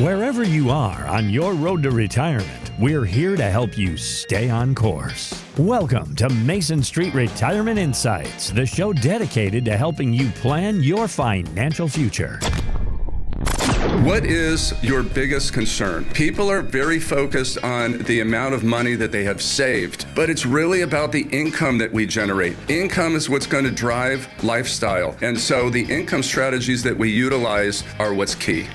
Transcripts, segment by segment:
Wherever you are on your road to retirement, we're here to help you stay on course. Welcome to Mason Street Retirement Insights, the show dedicated to helping you plan your financial future. What is your biggest concern? People are very focused on the amount of money that they have saved, but it's really about the income that we generate. Income is what's going to drive lifestyle. And so the income strategies that we utilize are what's key.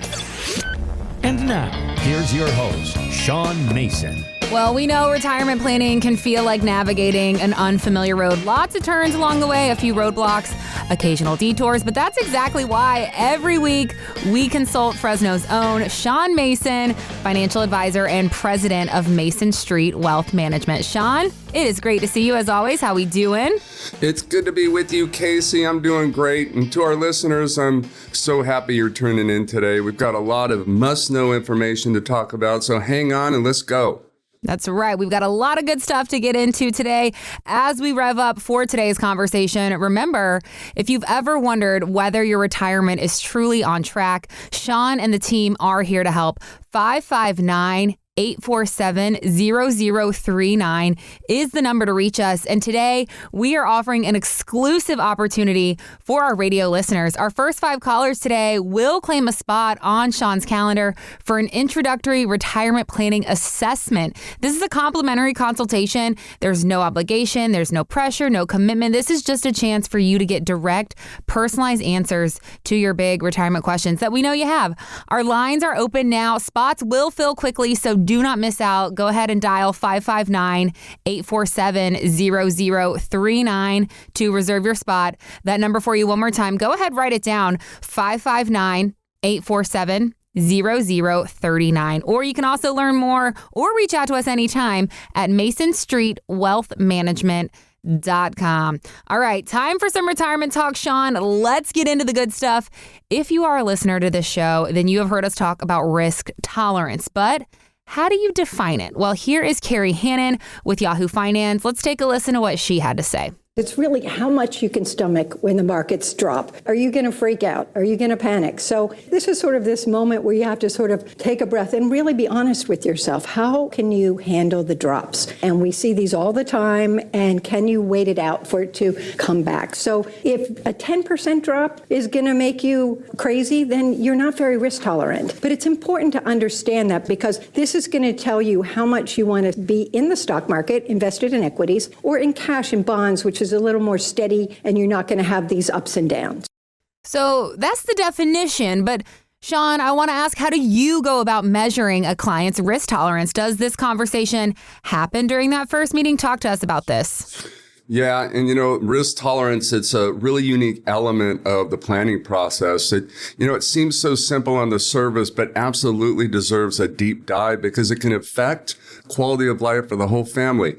And now, here's your host, Sean Mason. Well, we know retirement planning can feel like navigating an unfamiliar road. Lots of turns along the way, a few roadblocks, occasional detours, but that's exactly why every week we consult Fresno's own Sean Mason, financial advisor and president of Mason Street Wealth Management. Sean, it is great to see you as always. How we doing? It's good to be with you, Casey. I'm doing great. And to our listeners, I'm so happy you're tuning in today. We've got a lot of must-know information to talk about, so hang on and let's go. That's right. We've got a lot of good stuff to get into today as we rev up for today's conversation. Remember, if you've ever wondered whether your retirement is truly on track, Sean and the team are here to help. 559-847-0039 is the number to reach us. And today we are offering an exclusive opportunity for our radio listeners. Our first 5 callers today will claim a spot on Sean's calendar for an introductory retirement planning assessment. This is a complimentary consultation. There's no obligation. There's no pressure, no commitment. This is just a chance for you to get direct, personalized answers to your big retirement questions that we know you have. Our lines are open now. Spots will fill quickly, so do not miss out. Go ahead and dial 559-847-0039 to reserve your spot. That number for you one more time. Go ahead, write it down. 559-847-0039. Or you can also learn more or reach out to us anytime at Mason Street Wealth Management.com. All right, time for some retirement talk, Sean. Let's get into the good stuff. If you are a listener to this show, then you have heard us talk about risk tolerance, but how do you define it? Well, here is Carrie Hannon with Yahoo Finance. Let's take a listen to what she had to say. It's really how much you can stomach when the markets drop. Are you going to freak out? Are you going to panic? So this is sort of this moment where you have to sort of take a breath and really be honest with yourself. How can you handle the drops? And we see these all the time. And can you wait it out for it to come back? So if a 10% drop is going to make you crazy, then you're not very risk tolerant. But it's important to understand that because this is going to tell you how much you want to be in the stock market, invested in equities, or in cash and bonds, which is a little more steady and you're not going to have these ups and downs. So that's the definition. But Sean, I want to ask, how do you go about measuring a client's risk tolerance? Does this conversation happen during that first meeting? Talk to us about this. Yeah, and risk tolerance, it's a really unique element of the planning process. It seems so simple on the surface, but absolutely deserves a deep dive because it can affect quality of life for the whole family.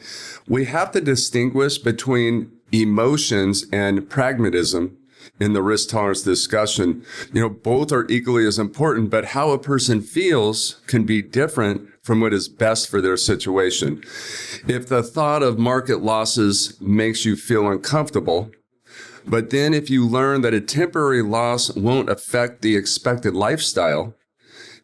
We have to distinguish between emotions and pragmatism in the risk tolerance discussion. Both are equally as important, but how a person feels can be different from what is best for their situation. If the thought of market losses makes you feel uncomfortable, but then if you learn that a temporary loss won't affect the expected lifestyle,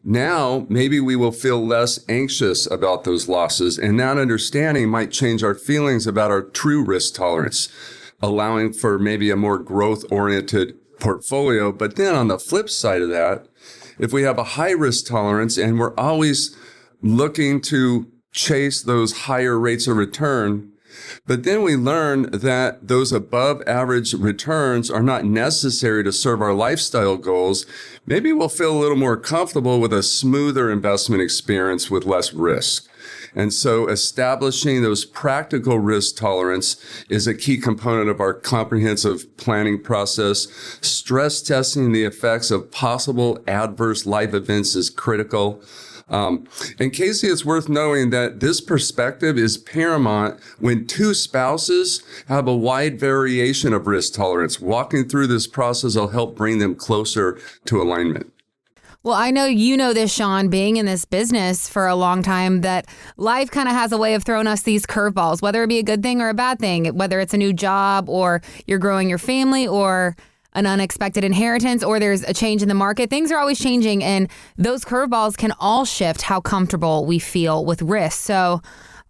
now maybe we will feel less anxious about those losses, and that understanding might change our feelings about our true risk tolerance, allowing for maybe a more growth-oriented portfolio. But then on the flip side of that, if we have a high risk tolerance and we're always looking to chase those higher rates of return, but then we learn that those above average returns are not necessary to serve our lifestyle goals, maybe we'll feel a little more comfortable with a smoother investment experience with less risk. And so establishing those practical risk tolerance is a key component of our comprehensive planning process. Stress testing the effects of possible adverse life events is critical. And Casey, it's worth knowing that this perspective is paramount when two spouses have a wide variation of risk tolerance. Walking through this process will help bring them closer to alignment. Well, I know you know this, Sean, being in this business for a long time, that life kind of has a way of throwing us these curveballs, whether it be a good thing or a bad thing, whether it's a new job or you're growing your family or an unexpected inheritance or there's a change in the market. Things are always changing, and those curveballs can all shift how comfortable we feel with risk. So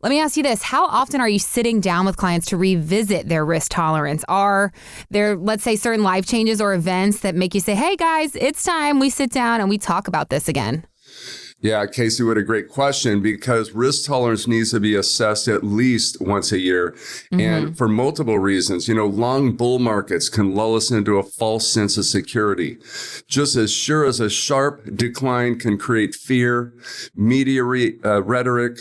let me ask you this. How often are you sitting down with clients to revisit their risk tolerance? Are there, let's say, certain life changes or events that make you say, hey guys, it's time we sit down and we talk about this again? Yeah, Casey, what a great question, because risk tolerance needs to be assessed at least once a year, and for multiple reasons. Long bull markets can lull us into a false sense of security. Just as sure as a sharp decline can create fear, media rhetoric,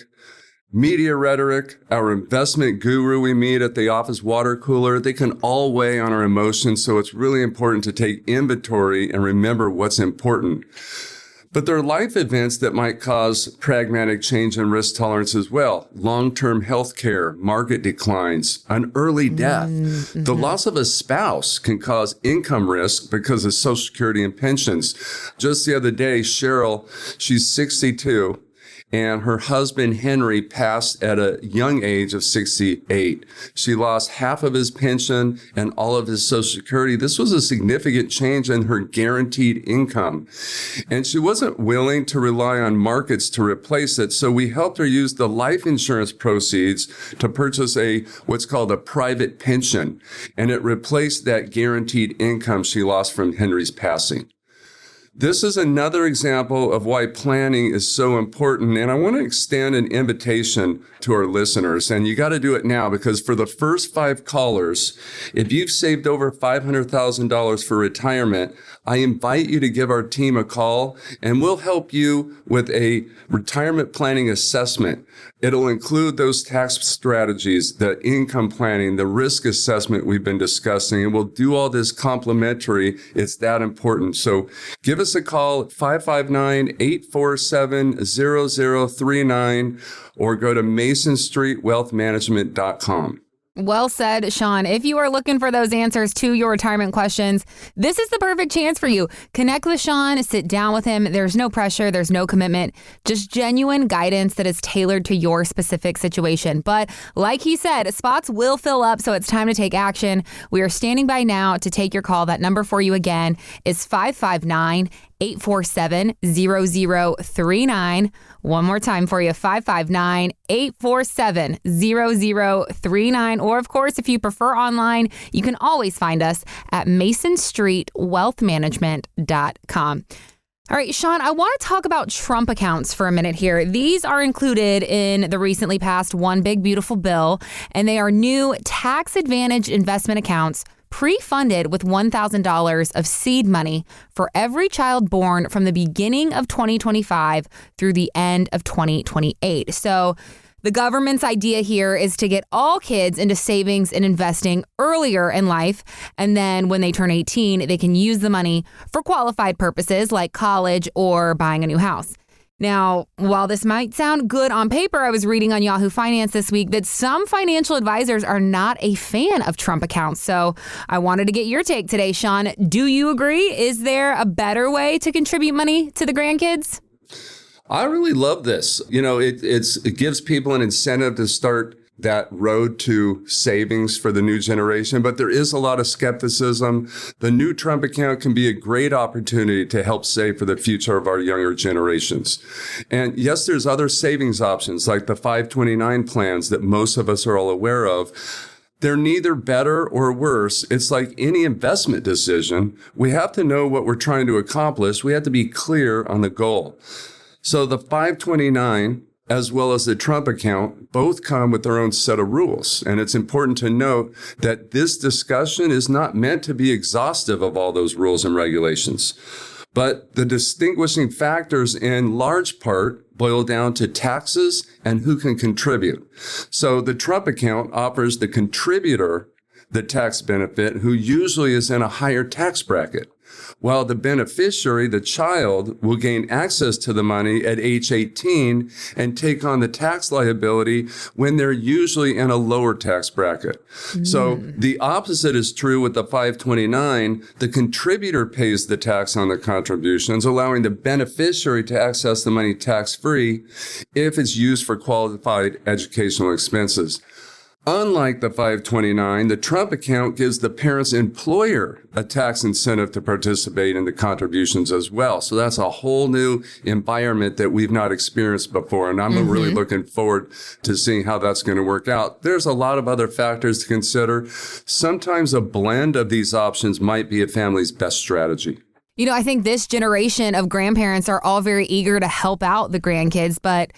our investment guru we meet at the office water cooler, they can all weigh on our emotions. So it's really important to take inventory and remember what's important. But there are life events that might cause pragmatic change in risk tolerance as well. Long-term health care, market declines, an early death. The loss of a spouse can cause income risk because of Social Security and pensions. Just the other day, Cheryl, she's 62. And her husband, Henry, passed at a young age of 68. She lost half of his pension and all of his Social Security. This was a significant change in her guaranteed income. And she wasn't willing to rely on markets to replace it. So we helped her use the life insurance proceeds to purchase what's called a private pension. And it replaced that guaranteed income she lost from Henry's passing. This is another example of why planning is so important. And I want to extend an invitation to our listeners. And you got to do it now, because for the first 5 callers, if you've saved over $500,000 for retirement, I invite you to give our team a call, and we'll help you with a retirement planning assessment. It'll include those tax strategies, the income planning, the risk assessment we've been discussing, and we'll do all this complimentary. It's that important. So give us a call at 559-847-0039 or go to masonstreetwealthmanagement.com. Well said, Sean. If you are looking for those answers to your retirement questions, this is the perfect chance for you. Connect with Sean, sit down with him. There's no pressure. There's no commitment, just genuine guidance that is tailored to your specific situation. But like he said, spots will fill up, so it's time to take action. We are standing by now to take your call. That number for you again is 559-847-0039. One more time for you, 559-847-0039. Or, of course, if you prefer online, you can always find us at masonstreetwealthmanagement.com. All right, Sean, I want to talk about Trump accounts for a minute here. These are included in the recently passed One Big Beautiful Bill, and they are new tax-advantaged investment accounts pre-funded with $1,000 of seed money for every child born from the beginning of 2025 through the end of 2028. So the government's idea here is to get all kids into savings and investing earlier in life. And then when they turn 18, they can use the money for qualified purposes like college or buying a new house. Now, while this might sound good on paper, I was reading on Yahoo Finance this week that some financial advisors are not a fan of Trump accounts. So I wanted to get your take today, Sean. Do you agree? Is there a better way to contribute money to the grandkids? I really love this. It gives people an incentive to start that road to savings for the new generation, but there is a lot of skepticism. The new Trump account can be a great opportunity to help save for the future of our younger generations. And yes, there's other savings options like the 529 plans that most of us are all aware of. They're neither better or worse. It's like any investment decision. We have to know what we're trying to accomplish. We have to be clear on the goal. So the 529 as well as the Trump account both come with their own set of rules. And it's important to note that this discussion is not meant to be exhaustive of all those rules and regulations. But the distinguishing factors in large part boil down to taxes and who can contribute. So the Trump account offers the contributor the tax benefit who usually is in a higher tax bracket, while the beneficiary, the child, will gain access to the money at age 18 and take on the tax liability when they're usually in a lower tax bracket. So the opposite is true with the 529. The contributor pays the tax on the contributions, allowing the beneficiary to access the money tax-free if it's used for qualified educational expenses. Unlike the 529, the Trump account gives the parent's employer a tax incentive to participate in the contributions as well. So that's a whole new environment that we've not experienced before. And I'm really looking forward to seeing how that's going to work out. There's a lot of other factors to consider. Sometimes a blend of these options might be a family's best strategy. You know, I think this generation of grandparents are all very eager to help out the grandkids, but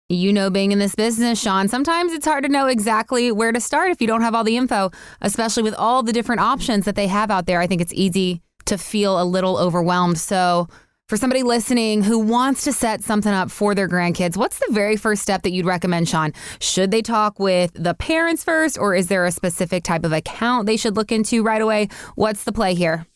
you know, being in this business, Sean, sometimes it's hard to know exactly where to start if you don't have all the info, especially with all the different options that they have out there. I think it's easy to feel a little overwhelmed. So for somebody listening who wants to set something up for their grandkids, what's the very first step that you'd recommend, Sean? Should they talk with the parents first, or is there a specific type of account they should look into right away? What's the play here?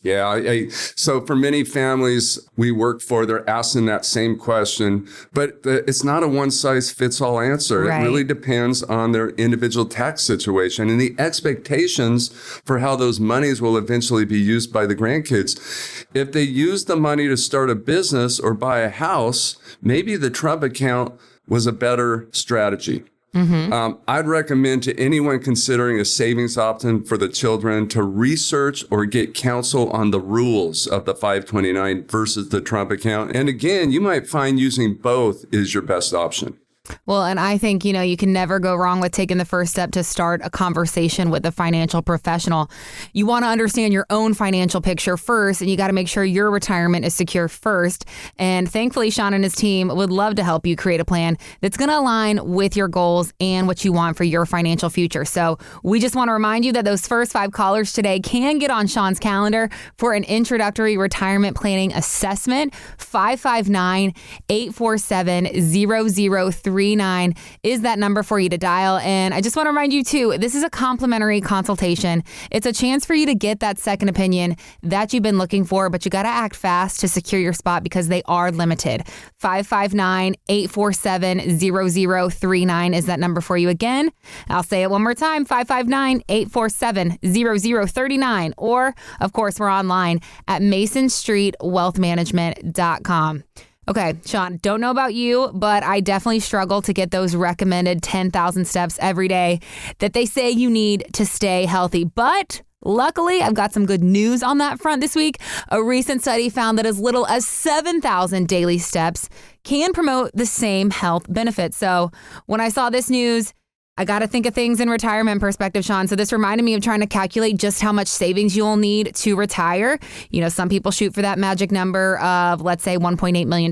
Yeah. So for many families we work for, they're asking that same question, but it's not a one-size-fits-all answer. Right. It really depends on their individual tax situation and the expectations for how those monies will eventually be used by the grandkids. If they use the money to start a business or buy a house, maybe the Trump account was a better strategy. I'd recommend to anyone considering a savings option for the children to research or get counsel on the rules of the 529 versus the Trump account. And again, you might find using both is your best option. Well, and I think, you know, you can never go wrong with taking the first step to start a conversation with a financial professional. You want to understand your own financial picture first, and you got to make sure your retirement is secure first. And thankfully, Sean and his team would love to help you create a plan that's going to align with your goals and what you want for your financial future. So we just want to remind you that those first 5 callers today can get on Sean's calendar for an introductory retirement planning assessment. 559-847-0039 is that number for you to dial. And I just want to remind you too, this is a complimentary consultation. It's a chance for you to get that second opinion that you've been looking for, but you got to act fast to secure your spot because they are limited. 559-847-0039 is that number for you again. I'll say it one more time, 559-847-0039. Or of course, we're online at masonstreetwealthmanagement.com. Okay, Sean, don't know about you, but I definitely struggle to get those recommended 10,000 steps every day that they say you need to stay healthy. But luckily, I've got some good news on that front this week. A recent study found that as little as 7,000 daily steps can promote the same health benefits. So when I saw this news, I got to think of things in retirement perspective, Sean. So this reminded me of trying to calculate just how much savings you'll need to retire. You know, some people shoot for that magic number of, let's say, $1.8 million.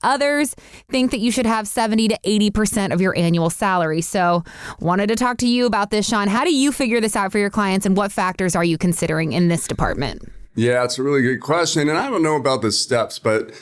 Others think that you should have 70 to 80% of your annual salary. So wanted to talk to you about this, Sean. How do you figure this out for your clients, and what factors are you considering in this department? Yeah, it's a really good question. And I don't know about the steps, but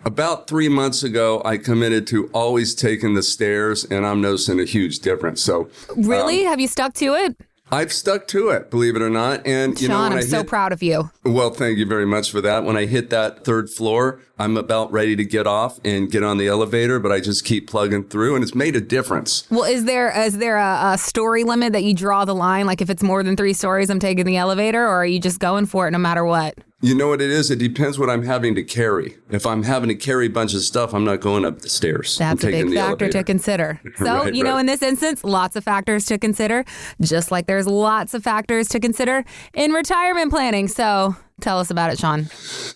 about 3 months ago, I committed to always taking the stairs, and I'm noticing a huge difference. So, really? Have you stuck to it? I've stuck to it, believe it or not. And you Sean, know, I'm so proud of you. Well, thank you very much for that. When I hit that 3rd floor, I'm about ready to get off and get on the elevator, but I just keep plugging through, and it's made a difference. Well, is there a story limit that you draw the line? Like if it's more than 3 stories, I'm taking the elevator, or are you just going for it no matter what? You know what it is? It depends what I'm having to carry. If I'm having to carry a bunch of stuff, I'm not going up the stairs. That's a big factor to consider. So, you know, in this instance, lots of factors to consider, just like there's lots of factors to consider in retirement planning. So tell us about it, Sean.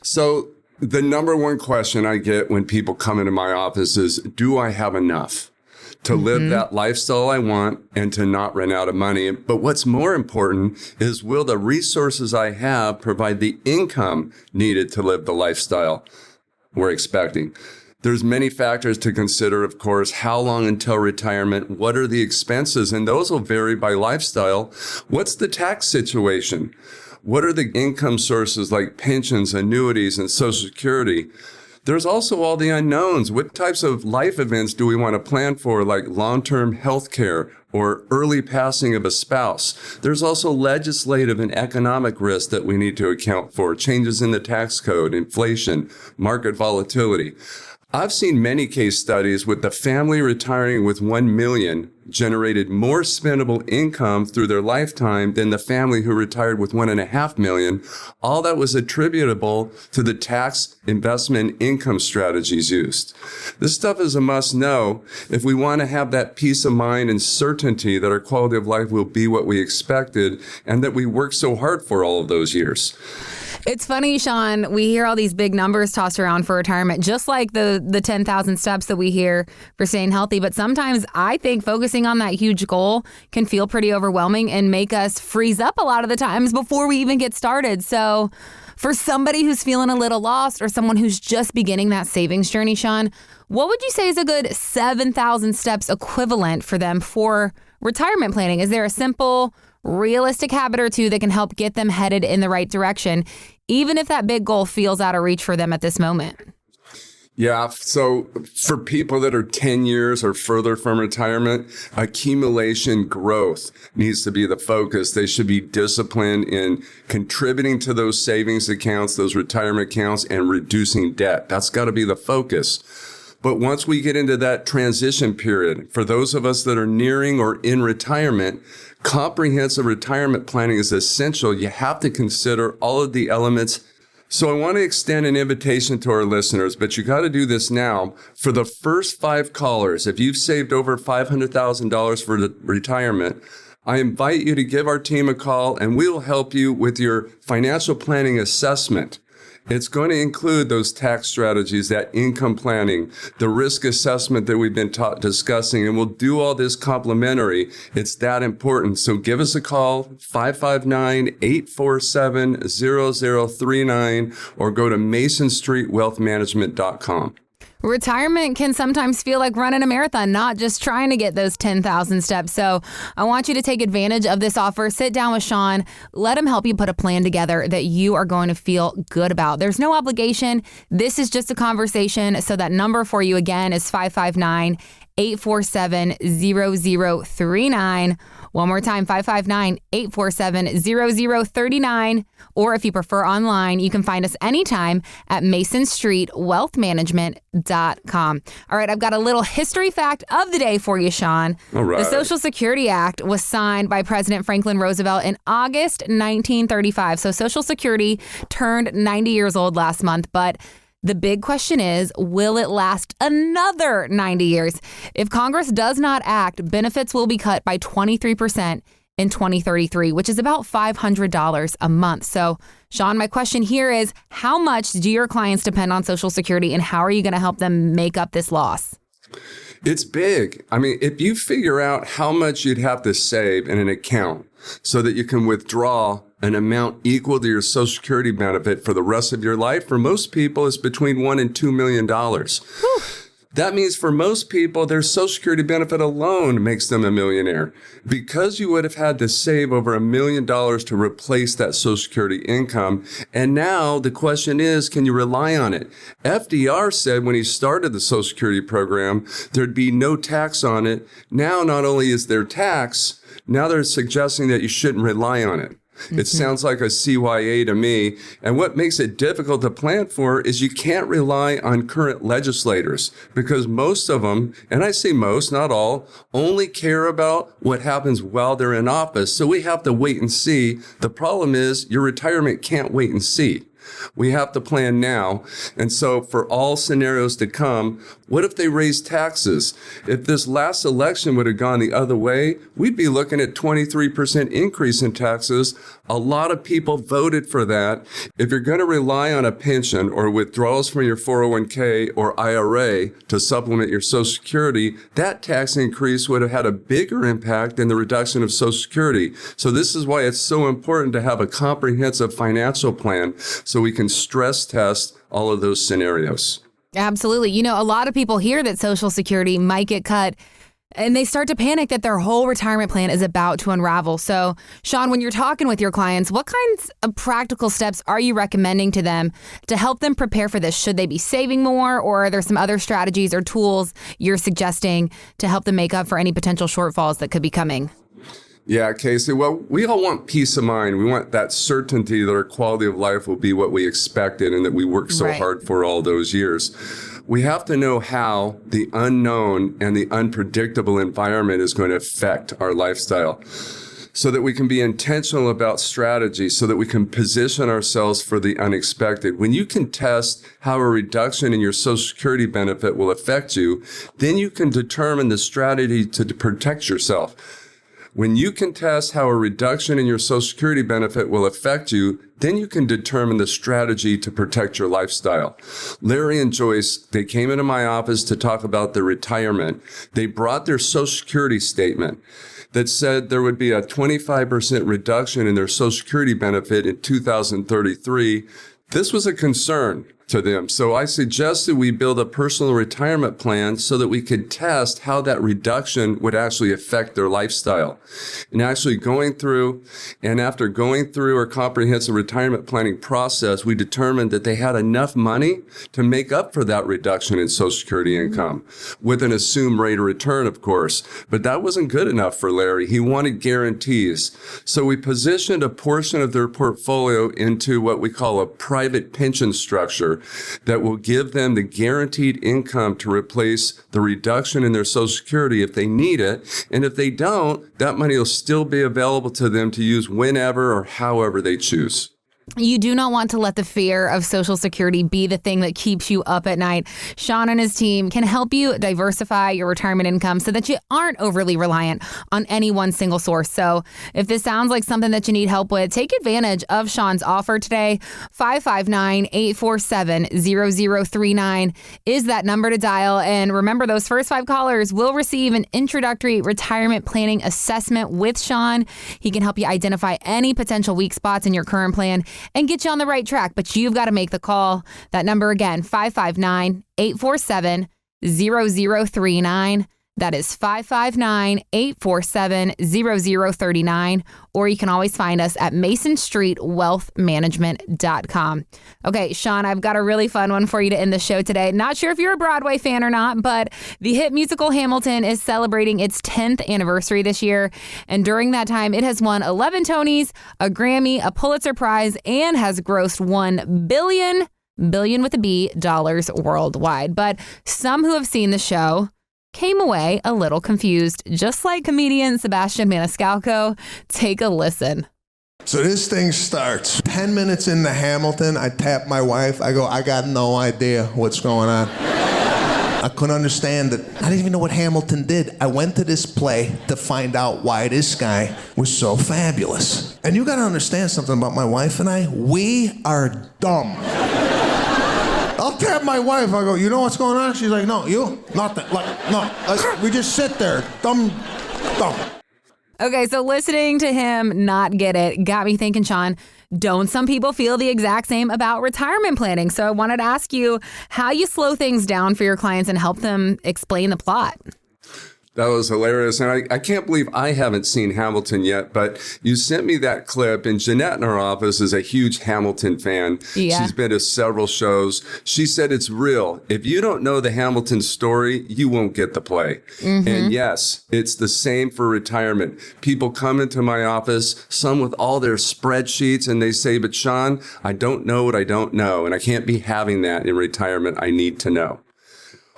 So the number one question I get when people come into my office is, do I have enough to live that lifestyle I want and to not run out of money? But what's more important is, will the resources I have provide the income needed to live the lifestyle we're expecting? There's many factors to consider, of course. How long until retirement? What are the expenses? And those will vary by lifestyle. What's the tax situation? What are the income sources like pensions, annuities, and Social Security? There's also all the unknowns. What types of life events do we want to plan for, like long-term health care or early passing of a spouse? There's also legislative and economic risks that we need to account for, changes in the tax code, inflation, market volatility. I've seen many case studies with the family retiring with 1 million generated more spendable income through their lifetime than the family who retired with 1.5 million. All that was attributable to the tax, investment, income strategies used. This stuff is a must know if we want to have that peace of mind and certainty that our quality of life will be what we expected and that we worked so hard for all of those years. It's funny, Sean, we hear all these big numbers tossed around for retirement, just like the 10,000 steps that we hear for staying healthy. But sometimes I think focusing on that huge goal can feel pretty overwhelming and make us freeze up a lot of the times before we even get started. So for somebody who's feeling a little lost or someone who's just beginning that savings journey, Sean, what would you say is a good 7,000 steps equivalent for them for retirement planning? Is there a simple, realistic habit or two that can help get them headed in the right direction, even if that big goal feels out of reach for them at this moment? Yeah. So for people that are 10 years or further from retirement, accumulation growth needs to be the focus. They should be disciplined in contributing to those savings accounts, those retirement accounts, and reducing debt. That's got to be the focus. But once we get into that transition period, for those of us that are nearing or in retirement, comprehensive retirement planning is essential. You have to consider all of the elements. So I want to extend an invitation to our listeners, but you got to do this now. For the first 5 callers, if you've saved over $500,000 for the retirement, I invite you to give our team a call and we'll help you with your financial planning assessment. It's going to include those tax strategies, that income planning, the risk assessment that we've been discussing, and we'll do all this complimentary. It's that important. So give us a call, 559-847-0039, or go to masonstreetwealthmanagement.com. Retirement can sometimes feel like running a marathon, not just trying to get those 10,000 steps. So I want you to take advantage of this offer. Sit down with Sean. Let him help you put a plan together that you are going to feel good about. There's no obligation. This is just a conversation. So that number for you again is 559-847-0039. One more time, 559-847-0039. Or if you prefer online, you can find us anytime at masonstreetwealthmanagement.com. All right, I've got a little history fact of the day for you, Sean. All right. The Social Security Act was signed by President Franklin Roosevelt in August 1935. So Social Security turned 90 years old last month, but the big question is, will it last another 90 years? If Congress does not act, benefits will be cut by 23% in 2033, which is about $500 a month. So, Sean, my question here is, how much do your clients depend on Social Security, and how are you going to help them make up this loss? It's big. I mean, if you figure out how much you'd have to save in an account so that you can withdraw an amount equal to your Social Security benefit for the rest of your life, for most people, it's between $1 and $2 million. Whew. That means for most people, their Social Security benefit alone makes them a millionaire. Because you would have had to save over $1 million to replace that Social Security income. And now the question is, can you rely on it? FDR said when he started the Social Security program, there'd be no tax on it. Now, not only is there tax, now they're suggesting that you shouldn't rely on it. It sounds like a CYA to me. And what makes it difficult to plan for is you can't rely on current legislators because most of them, and I say most, not all, only care about what happens while they're in office. So we have to wait and see. The problem is your retirement can't wait and see. We have to plan now. And so for all scenarios to come, what if they raise taxes? If this last election would have gone the other way, we'd be looking at 23% increase in taxes. A lot of people voted for that. If you're going to rely on a pension or withdrawals from your 401k or IRA to supplement your Social Security, that tax increase would have had a bigger impact than the reduction of Social Security. So this is why it's so important to have a comprehensive financial plan so we can stress test all of those scenarios. Absolutely. You know, a lot of people hear that Social Security might get cut and they start to panic that their whole retirement plan is about to unravel. So, Sean, when you're talking with your clients, what kinds of practical steps are you recommending to them to help them prepare for this? Should they be saving more, or are there some other strategies or tools you're suggesting to help them make up for any potential shortfalls that could be coming? Yeah, Casey. Well, we all want peace of mind. We want that certainty that our quality of life will be what we expected and that we worked so hard for all those years. We have to know how the unknown and the unpredictable environment is going to affect our lifestyle, so that we can be intentional about strategy, so that we can position ourselves for the unexpected. When you can test how a reduction in your Social Security benefit will affect you, then you can determine the strategy to protect yourself. When you can test how a reduction in your Social Security benefit will affect you, then you can determine the strategy to protect your lifestyle. Larry and Joyce, they came into my office to talk about their retirement. They brought their Social Security statement that said there would be a 25% reduction in their Social Security benefit in 2033. This was a concern to them. So I suggested we build a personal retirement plan so that we could test how that reduction would actually affect their lifestyle. And actually after going through our comprehensive retirement planning process, we determined that they had enough money to make up for that reduction in Social Security income with an assumed rate of return, of course. But that wasn't good enough for Larry. He wanted guarantees. So we positioned a portion of their portfolio into what we call a private pension structure that will give them the guaranteed income to replace the reduction in their Social Security if they need it. And if they don't, that money will still be available to them to use whenever or however they choose. You do not want to let the fear of Social Security be the thing that keeps you up at night. Sean and his team can help you diversify your retirement income so that you aren't overly reliant on any one single source. So if this sounds like something that you need help with, take advantage of Sean's offer today. 559-847-0039 is that number to dial. And remember, those first 5 callers will receive an introductory retirement planning assessment with Sean. He can help you identify any potential weak spots in your current plan and get you on the right track, but you've got to make the call. That number again, 559-847-0039. That is 559-847-0039, or you can always find us at masonstreetwealthmanagement.com. Okay, Sean, I've got a really fun one for you to end the show today. Not sure if you're a Broadway fan or not, but the hit musical Hamilton is celebrating its 10th anniversary this year. And during that time, it has won 11 Tonys, a Grammy, a Pulitzer Prize, and has grossed $1 billion with a B dollars worldwide. But some who have seen the show came away a little confused, just like comedian Sebastian Maniscalco. Take a listen. So this thing starts 10 minutes into Hamilton. I tap my wife. I go, I got no idea what's going on. I couldn't understand it. I didn't even know what Hamilton did. I went to this play to find out why this guy was so fabulous. And you got to understand something about my wife and I. We are dumb. I'll tap my wife. I go, you know what's going on? She's like, no, you? Nothing. Like, no. Like, we just sit there. Dumb. Okay, so listening to him not get it got me thinking, Sean, don't some people feel the exact same about retirement planning? So I wanted to ask you how you slow things down for your clients and help them explain the plot. That was hilarious. And I can't believe I haven't seen Hamilton yet, but you sent me that clip, and Jeanette in our office is a huge Hamilton fan. Yeah. She's been to several shows. She said it's real. If you don't know the Hamilton story, you won't get the play. Mm-hmm. And yes, it's the same for retirement. People come into my office, some with all their spreadsheets, and they say, but Sean, I don't know what I don't know, and I can't be having that in retirement. I need to know.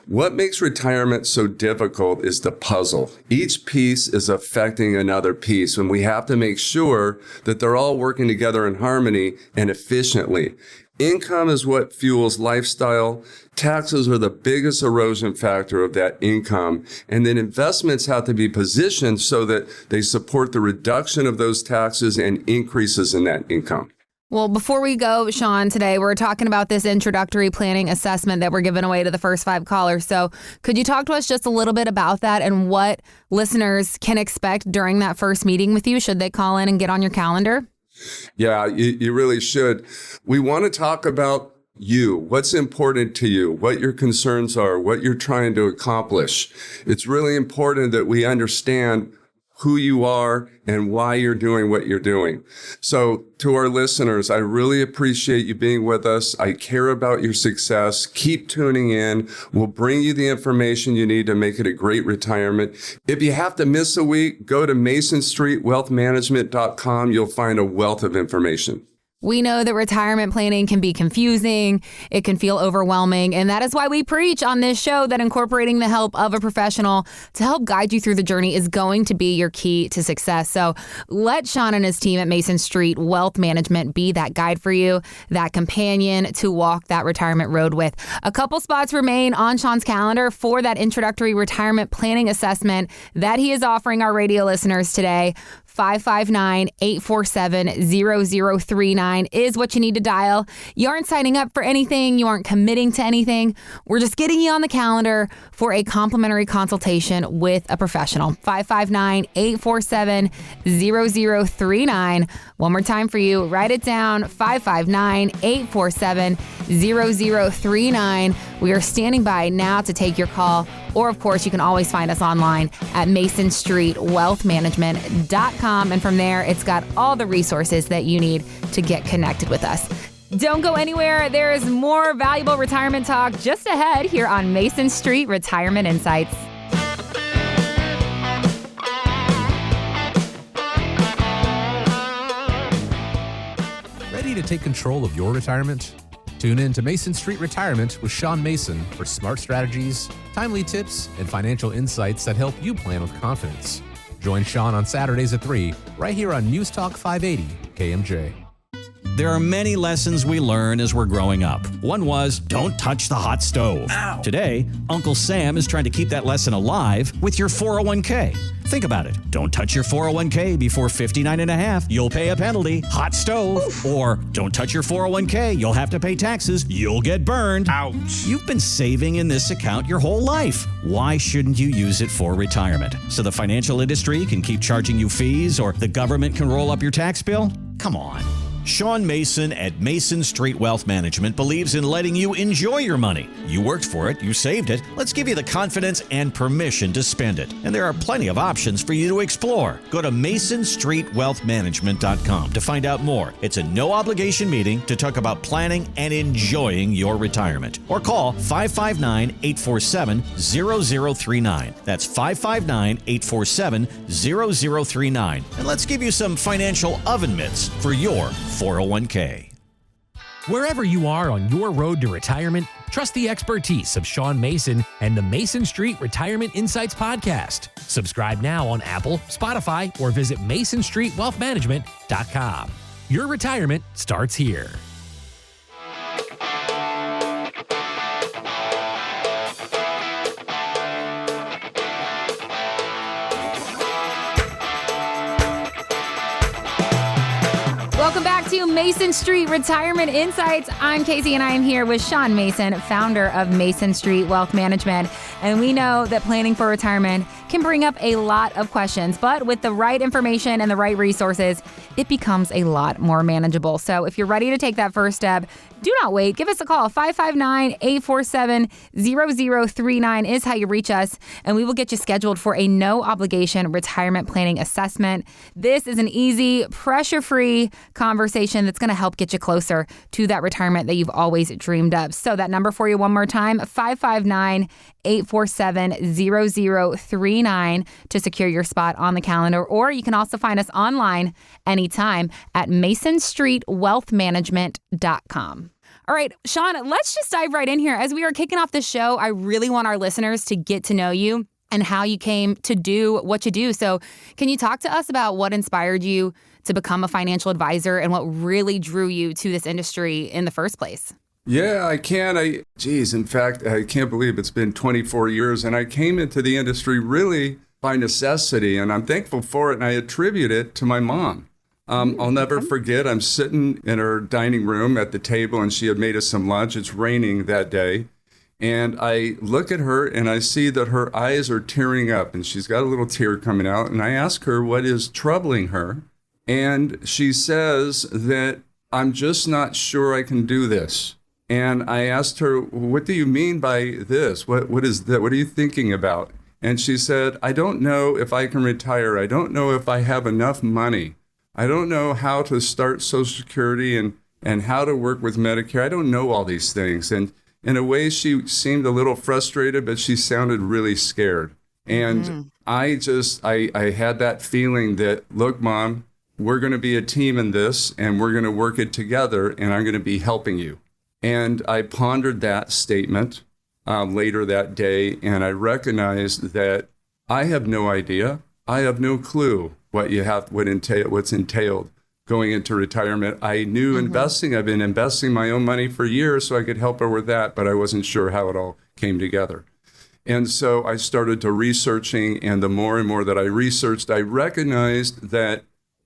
What makes retirement so difficult is the puzzle. Each piece is affecting another piece, and we have to make sure that they're all working together in harmony and efficiently. Income is what fuels lifestyle. Taxes are the biggest erosion factor of that income. And then investments have to be positioned so that they support the reduction of those taxes and increases in that income. Well, before we go, Sean, today we're talking about this introductory planning assessment that we're giving away to the first 5 callers. So could you talk to us just a little bit about that and what listeners can expect during that first meeting with you? Should they call in and get on your calendar? Yeah, you really should. We want to talk about you, what's important to you, what your concerns are, what you're trying to accomplish. It's really important that we understand who you are and why you're doing what you're doing. So to our listeners, I really appreciate you being with us. I care about your success. Keep tuning in. We'll bring you the information you need to make it a great retirement. If you have to miss a week, go to masonstreetwealthmanagement.com. You'll find a wealth of information. We know that retirement planning can be confusing, it can feel overwhelming, and that is why we preach on this show that incorporating the help of a professional to help guide you through the journey is going to be your key to success. So let Sean and his team at Mason Street Wealth Management be that guide for you, that companion to walk that retirement road with. A couple spots remain on Sean's calendar for that introductory retirement planning assessment that he is offering our radio listeners today. 559-847-0039 is what you need to dial. You aren't signing up for anything. You aren't committing to anything. We're just getting you on the calendar for a complimentary consultation with a professional. 559-847-0039. One more time for you. Write it down. 559-847-0039. We are standing by now to take your call. Or, of course, you can always find us online at masonstreetwealthmanagement.com. And from there, it's got all the resources that you need to get connected with us. Don't go anywhere. There is more valuable retirement talk just ahead here on Mason Street Retirement Insights. Ready to take control of your retirement? Tune in to Mason Street Retirement with Sean Mason for smart strategies, timely tips, and financial insights that help you plan with confidence. Join Sean on Saturdays at 3, right here on News Talk 580 KMJ. There are many lessons we learn as we're growing up. One was, don't touch the hot stove. Ow. Today, Uncle Sam is trying to keep that lesson alive with your 401k. Think about it. Don't touch your 401k before 59 and a half. You'll pay a penalty. Hot stove. Oof. Or don't touch your 401k. You'll have to pay taxes. You'll get burned. Ouch. You've been saving in this account your whole life. Why shouldn't you use it for retirement? So the financial industry can keep charging you fees or the government can roll up your tax bill? Come on. Sean Mason at Mason Street Wealth Management believes in letting you enjoy your money. You worked for it, you saved it. Let's give you the confidence and permission to spend it. And there are plenty of options for you to explore. Go to masonstreetwealthmanagement.com to find out more. It's a no-obligation meeting to talk about planning and enjoying your retirement. Or call 559-847-0039. That's 559-847-0039. And let's give you some financial oven mitts for your 401k. Wherever you are on your road to retirement, trust the expertise of Sean Mason and the Mason Street Retirement Insights podcast. Subscribe now on Apple, Spotify, or visit masonstreetwealthmanagement.com. Your retirement starts here. Welcome back to Mason Street Retirement Insights. I'm Casey and I am here with Sean Mason, founder of Mason Street Wealth Management. And we know that planning for retirement can bring up a lot of questions, but with the right information and the right resources, it becomes a lot more manageable. So if you're ready to take that first step, do not wait. Give us a call. 559-847-0039 is how you reach us, and we will get you scheduled for a no-obligation retirement planning assessment. This is an easy, pressure-free conversation that's going to help get you closer to that retirement that you've always dreamed of. So that number for you one more time, 559-847-0039 to secure your spot on the calendar. Or you can also find us online anytime at masonstreetwealthmanagement.com. All right, Sean, let's just dive right in here. As we are kicking off the show, I really want our listeners to get to know you and how you came to do what you do. So can you talk to us about what inspired you to become a financial advisor and what really drew you to this industry in the first place? Yeah, I can. In fact, I can't believe it's been 24 years. And I came into the industry really by necessity, and I'm thankful for it. And I attribute it to my mom. I'll never forget, I'm sitting in her dining room at the table, and she had made us some lunch. It's raining that day. And I look at her, and I see that her eyes are tearing up, and she's got a little tear coming out. And I ask her what is troubling her. And she says that I'm just not sure I can do this. And I asked her, what do you mean by this? What is that? What are you thinking about? And she said, I don't know if I can retire. I don't know if I have enough money. I don't know how to start Social Security and how to work with Medicare. I don't know all these things. And in a way, she seemed a little frustrated, but she sounded really scared. And I had that feeling that, look, Mom, we're going to be a team in this, and we're going to work it together, and I'm going to be helping you. And I pondered that statement later that day, and I recognized that I have no idea. I have no clue what's entailed going into retirement. I knew investing. I've been investing my own money for years so I could help her with that, but I wasn't sure how it all came together. And so I started to researching, and the more and more that I researched, I recognized that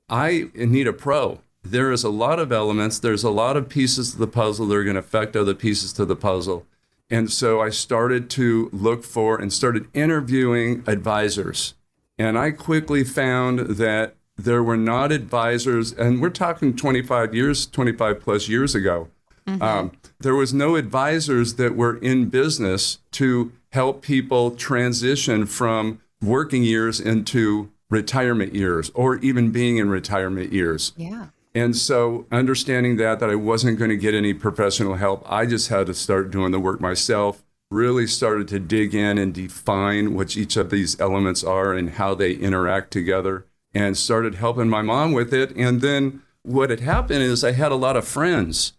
I need a pro. There is a lot of elements. There's a lot of pieces to the puzzle that are going to affect other pieces to the puzzle. And so I started to look for and started interviewing advisors. And I quickly found that there were not advisors, and we're talking 25 plus years ago. There was no advisors that were in business to help people transition from working years into retirement years, or even being in retirement years. Yeah. And so understanding that I wasn't going to get any professional help, I just had to start doing the work myself, really started to dig in and define what each of these elements are and how they interact together, and started helping my mom with it. And then what had happened is I had a lot of friends,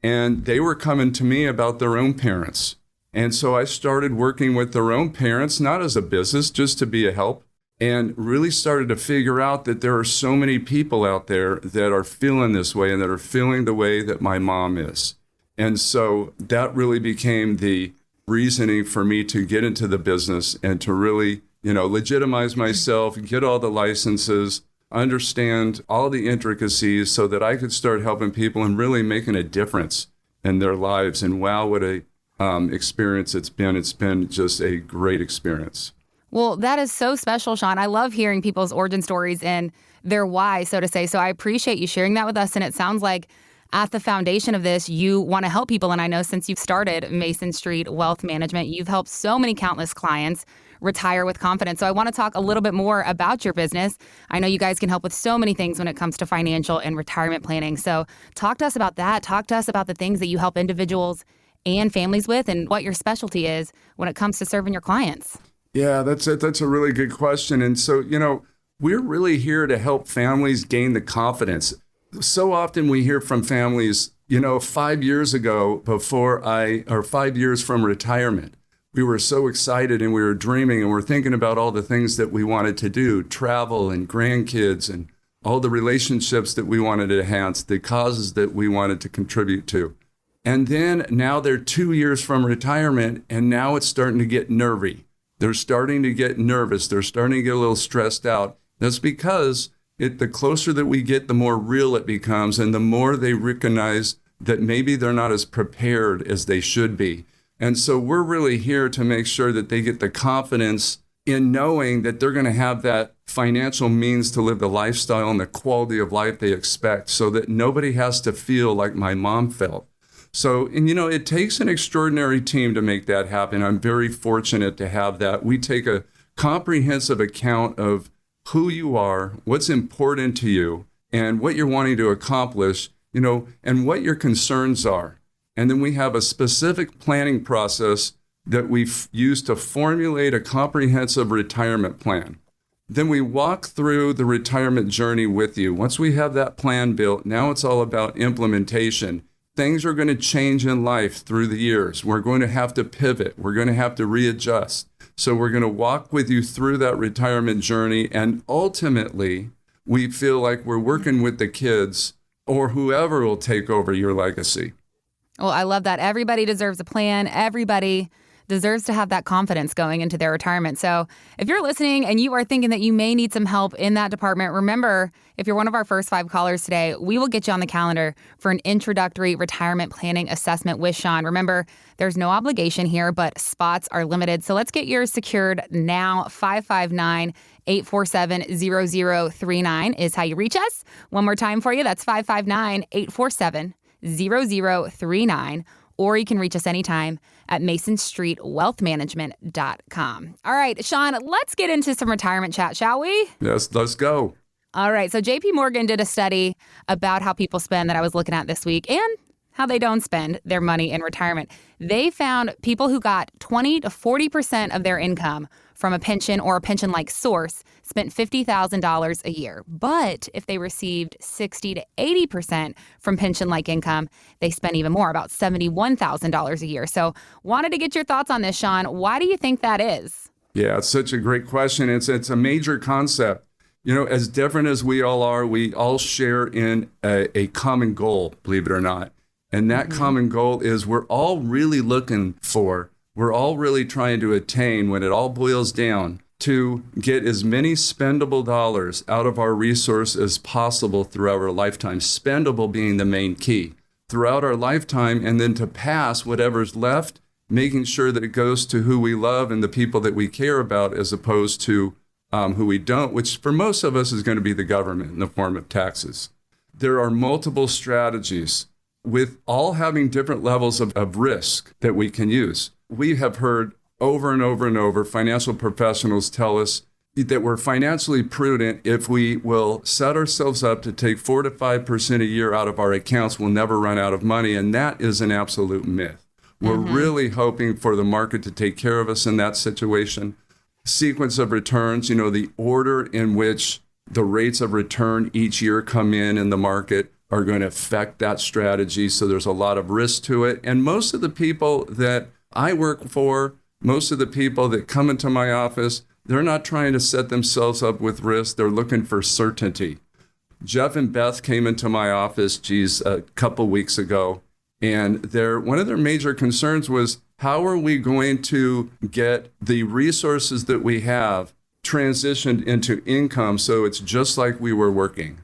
and they were coming to me about their own parents. And so I started working with their own parents, not as a business, just to be a help, and really started to figure out that there are so many people out there that are feeling this way and that are feeling the way that my mom is. And so that really became the reasoning for me to get into the business and to really, legitimize myself, get all the licenses, understand all the intricacies so that I could start helping people and really making a difference in their lives. And wow, what a experience it's been. It's been just a great experience. Well, that is so special, Sean. I love hearing people's origin stories and their why, so to say. So I appreciate you sharing that with us. And it sounds like at the foundation of this, you want to help people. And I know since you've started Mason Street Wealth Management, you've helped so many countless clients retire with confidence. So I want to talk a little bit more about your business. I know you guys can help with so many things when it comes to financial and retirement planning. So talk to us about that. Talk to us about the things that you help individuals and families with, and what your specialty is when it comes to serving your clients. Yeah, that's a really good question. And so, we're really here to help families gain the confidence. So often we hear from families, 5 years ago, 5 years from retirement, we were so excited and we were dreaming and we're thinking about all the things that we wanted to do, travel and grandkids and all the relationships that we wanted to enhance, the causes that we wanted to contribute to. And then now they're 2 years from retirement, and now it's starting to get nervy. They're starting to get nervous. They're starting to get a little stressed out. That's because the closer that we get, the more real it becomes, and the more they recognize that maybe they're not as prepared as they should be. And so we're really here to make sure that they get the confidence in knowing that they're going to have that financial means to live the lifestyle and the quality of life they expect, so that nobody has to feel like my mom felt. So, it takes an extraordinary team to make that happen. I'm very fortunate to have that. We take a comprehensive account of who you are, what's important to you, and what you're wanting to accomplish, and what your concerns are. And then we have a specific planning process that we've used to formulate a comprehensive retirement plan. Then we walk through the retirement journey with you. Once we have that plan built, now it's all about implementation. Things are going to change in life through the years. We're going to have to pivot. We're going to have to readjust. So we're going to walk with you through that retirement journey. And ultimately, we feel like we're working with the kids or whoever will take over your legacy. Well, I love that. Everybody deserves a plan. Everybody deserves to have that confidence going into their retirement. So if you're listening and you are thinking that you may need some help in that department, remember, if you're one of our first 5 callers today, we will get you on the calendar for an introductory retirement planning assessment with Sean. Remember, there's no obligation here, but spots are limited. So let's get yours secured now. 559-847-0039 is how you reach us. One more time for you. That's 559-847-0039. Or you can reach us anytime at masonstreetwealthmanagement.com. All right, Sean, let's get into some retirement chat, shall we? Yes, let's go. All right, so JP Morgan did a study about how people spend that I was looking at this week and how they don't spend their money in retirement. They found people who got 20 to 40% of their income from a pension or a pension-like source spent $50,000 a year. But if they received 60 to 80% from pension-like income, they spent even more, about $71,000 a year. So wanted to get your thoughts on this, Sean. Why do you think that is? Yeah, it's such a great question. It's a major concept. You know, as different as we all are, we all share in a common goal, believe it or not. And that common goal is we're all really we're all really trying to attain, when it all boils down, to get as many spendable dollars out of our resource as possible throughout our lifetime, spendable being the main key, throughout our lifetime, and then to pass whatever's left, making sure that it goes to who we love and the people that we care about, as opposed to who we don't, which for most of us is going to be the government in the form of taxes. There are multiple strategies with all having different levels of risk that we can use. We have heard over and over and over financial professionals tell us that we're financially prudent if we will set ourselves up to take 4 to 5% a year out of our accounts. We'll never run out of money, and that is an absolute myth. We're really hoping for the market to take care of us in that situation. Sequence of returns, you know, the order in which the rates of return each year come in the market are going to affect that strategy. So there's a lot of risk to it. And most of the people that I work for, most of the people that come into my office, they're not trying to set themselves up with risk. They're looking for certainty. Jeff and Beth came into my office, a couple weeks ago, and one of their major concerns was, how are we going to get the resources that we have transitioned into income so it's just like we were working?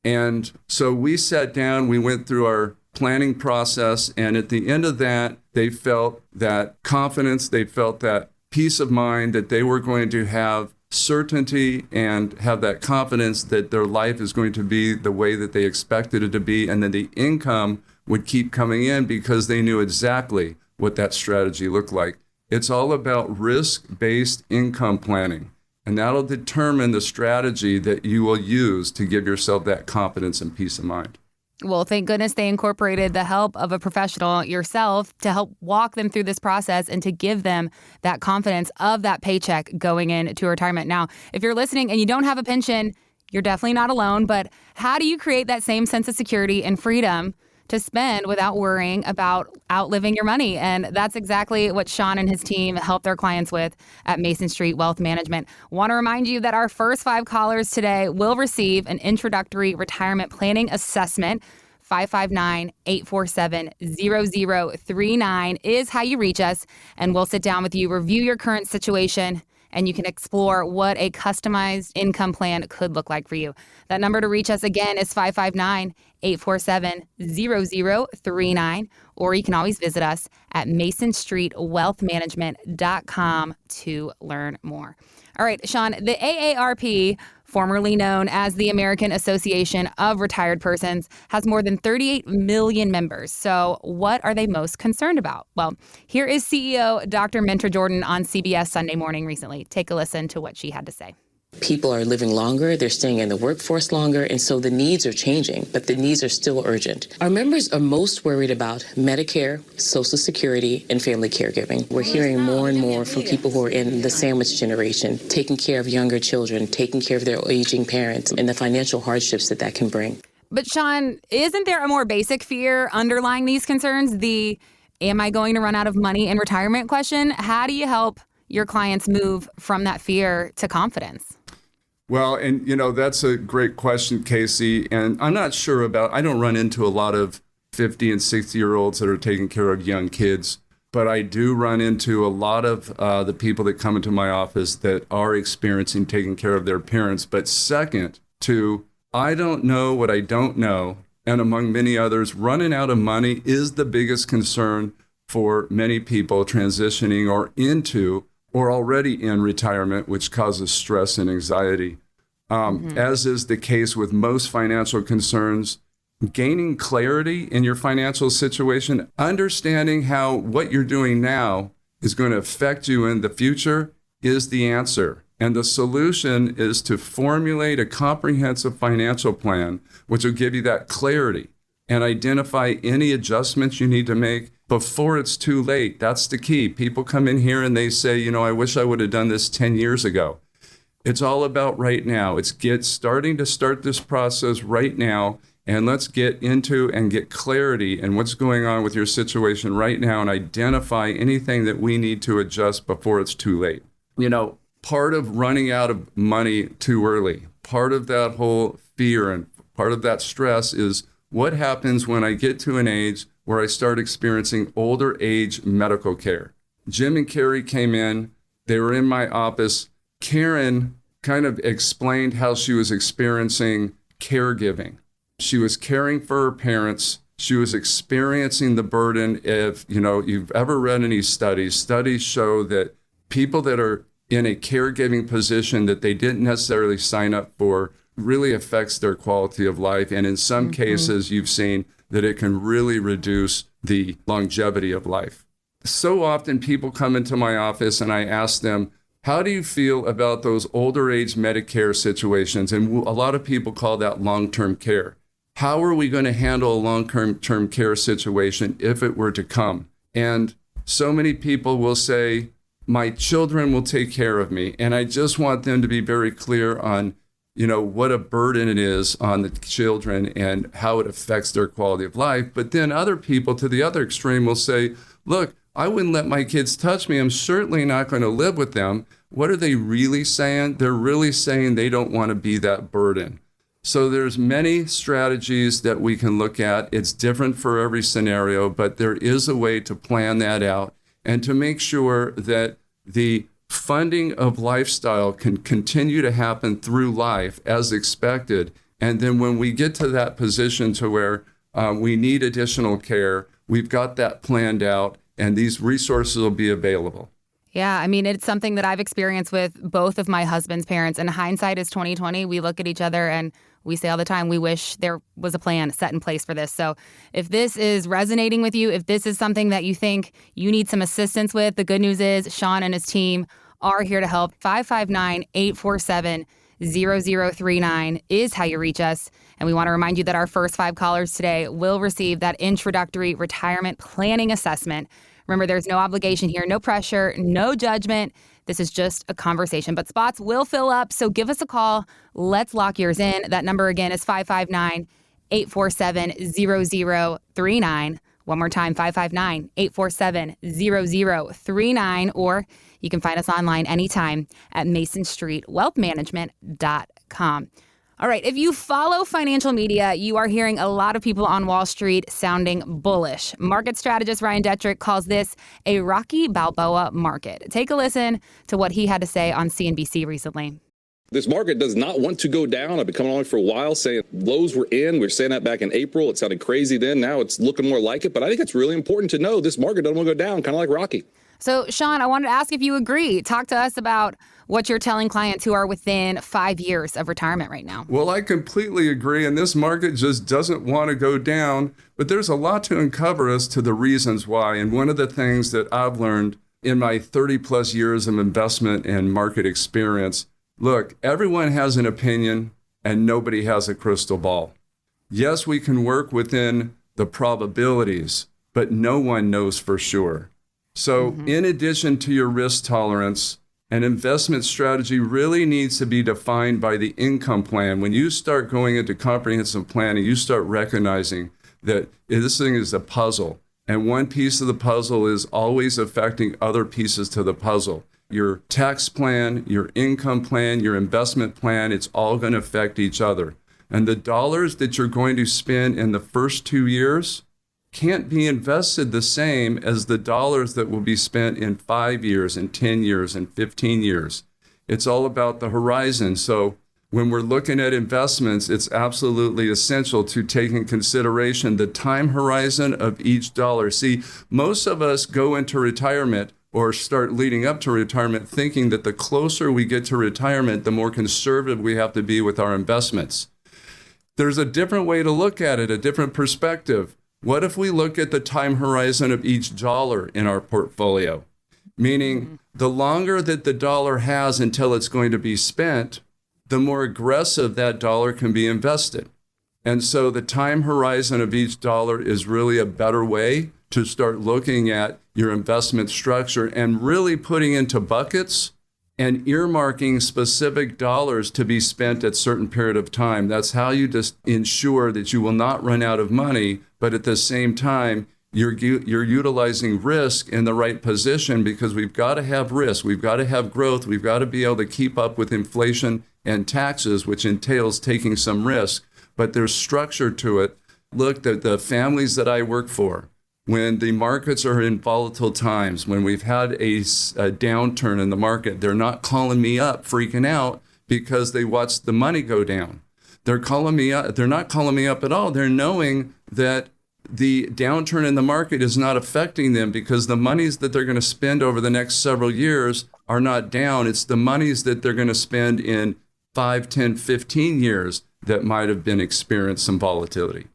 And so we sat down, we went through our planning process, and at the end of that, they felt that confidence, they felt that peace of mind, that they were going to have certainty and have that confidence that their life is going to be the way that they expected it to be, and then the income would keep coming in because they knew exactly what that strategy looked like. It's all about risk-based income planning, and that'll determine the strategy that you will use to give yourself that confidence and peace of mind. Well, thank goodness they incorporated the help of a professional, yourself, to help walk them through this process and to give them that confidence of that paycheck going into retirement. Now, if you're listening and you don't have a pension, you're definitely not alone, but how do you create that same sense of security and freedom to spend without worrying about outliving your money? And that's exactly what Sean and his team help their clients with at Mason Street Wealth Management. Want to remind you that our first 5 callers today will receive an introductory retirement planning assessment. 559-847-0039 is how you reach us, and we'll sit down with you, review your current situation, and you can explore what a customized income plan could look like for you. That number to reach us again is 559-847-0039, or you can always visit us at masonstreetwealthmanagement.com to learn more. All right, Sean, the AARP, formerly known as the American Association of Retired Persons, has more than 38 million members. So what are they most concerned about? Well, here is CEO Dr. Minter Jordan on CBS Sunday Morning recently. Take a listen to what she had to say. People are living longer, they're staying in the workforce longer, and so the needs are changing, but the needs are still urgent. Our members are most worried about Medicare, Social Security, and family caregiving. We're hearing more and more from people who are in the sandwich generation, taking care of younger children, taking care of their aging parents, and the financial hardships that can bring. But Sean, isn't there a more basic fear underlying these concerns? The am I going to run out of money in retirement question? How do you help your clients move from that fear to confidence? Well, and that's a great question, Casey. And I'm not sure I don't run into a lot of 50 and 60-year-olds that are taking care of young kids, but I do run into a lot of the people that come into my office that are experiencing taking care of their parents. But second to, I don't know what I don't know, and among many others, running out of money is the biggest concern for many people transitioning or into or already in retirement, which causes stress and anxiety. As is the case with most financial concerns, gaining clarity in your financial situation, understanding how what you're doing now is going to affect you in the future is the answer. And the solution is to formulate a comprehensive financial plan, which will give you that clarity and identify any adjustments you need to make before it's too late. That's the key. People come in here and they say, I wish I would have done this 10 years ago. It's all about right now. It's starting to start this process right now, and let's get into and get clarity in what's going on with your situation right now and identify anything that we need to adjust before it's too late. Part of running out of money too early, part of that whole fear and part of that stress is what happens when I get to an age where I start experiencing older age medical care. Jim and Carrie came in, they were in my office. Karen kind of explained how she was experiencing caregiving. She was caring for her parents. She was experiencing the burden. If you've ever read any studies show that people that are in a caregiving position that they didn't necessarily sign up for really affects their quality of life. And in some cases, you've seen that it can really reduce the longevity of life. So often people come into my office and I ask them, how do you feel about those older age Medicare situations? And a lot of people call that long-term care. How are we going to handle a long-term care situation if it were to come? And so many people will say, my children will take care of me. And I just want them to be very clear on, what a burden it is on the children and how it affects their quality of life. But then other people to the other extreme will say, look, I wouldn't let my kids touch me. I'm certainly not going to live with them. What are they really saying? They're really saying they don't want to be that burden. So there's many strategies that we can look at. It's different for every scenario, but there is a way to plan that out and to make sure that the funding of lifestyle can continue to happen through life as expected. And then when we get to that position to where we need additional care, we've got that planned out and these resources will be available. Yeah, I mean, it's something that I've experienced with both of my husband's parents, and hindsight is 20/20. We look at each other and we say all the time, we wish there was a plan set in place for this. So if this is resonating with you, if this is something that you think you need some assistance with, the good news is Sean and his team are here to help. 559-847-0039 is how you reach us. And we want to remind you that our first 5 callers today will receive that introductory retirement planning assessment. Remember, there's no obligation here, no pressure, no judgment. This is just a conversation, but spots will fill up. So give us a call. Let's lock yours in. That number again is 559-847-0039. One more time, 559-847-0039. Or you can find us online anytime at masonstreetwealthmanagement.com. All right, if you follow financial media, you are hearing a lot of people on Wall Street sounding bullish. Market strategist Ryan Detrick calls this a Rocky Balboa market. Take a listen to what he had to say on CNBC recently. This market does not want to go down. I've been coming on for a while saying lows were in. We were saying that back in April. It sounded crazy then. Now it's looking more like it. But I think it's really important to know this market doesn't want to go down, kind of like Rocky. So, Sean, I wanted to ask if you agree. Talk to us about what you're telling clients who are within 5 years of retirement right now. Well, I completely agree. And this market just doesn't want to go down. But there's a lot to uncover as to the reasons why. And one of the things that I've learned in my 30 plus years of investment and market experience, look, everyone has an opinion and nobody has a crystal ball. Yes, we can work within the probabilities, but no one knows for sure. So in addition to your risk tolerance, an investment strategy really needs to be defined by the income plan. When you start going into comprehensive planning, you start recognizing that this thing is a puzzle. And one piece of the puzzle is always affecting other pieces to the puzzle. Your tax plan, your income plan, your investment plan, it's all going to affect each other. And the dollars that you're going to spend in the first 2 years can't be invested the same as the dollars that will be spent in 5 years and 10 years and 15 years. It's all about the horizon. So when we're looking at investments, it's absolutely essential to take in consideration the time horizon of each dollar. See, most of us go into retirement or start leading up to retirement thinking that the closer we get to retirement, the more conservative we have to be with our investments. There's a different way to look at it, a different perspective. What if we look at the time horizon of each dollar in our portfolio? Meaning, the longer that the dollar has until it's going to be spent, the more aggressive that dollar can be invested. And so the time horizon of each dollar is really a better way to start looking at your investment structure and really putting into buckets and earmarking specific dollars to be spent at certain period of time. That's how you just ensure that you will not run out of money, but at the same time, you're utilizing risk in the right position, because we've got to have risk. We've got to have growth. We've got to be able to keep up with inflation and taxes, which entails taking some risk. But there's structure to it. Look, the families that I work for, when the markets are in volatile times, when we've had a downturn in the market, they're not calling me up freaking out because they watched the money go down. They're calling me up. They're not calling me up at all. They're knowing that the downturn in the market is not affecting them, because the monies that they're going to spend over the next several years are not down. It's the monies that they're going to spend in 5, 10, 15 years that might have been experienced some volatility.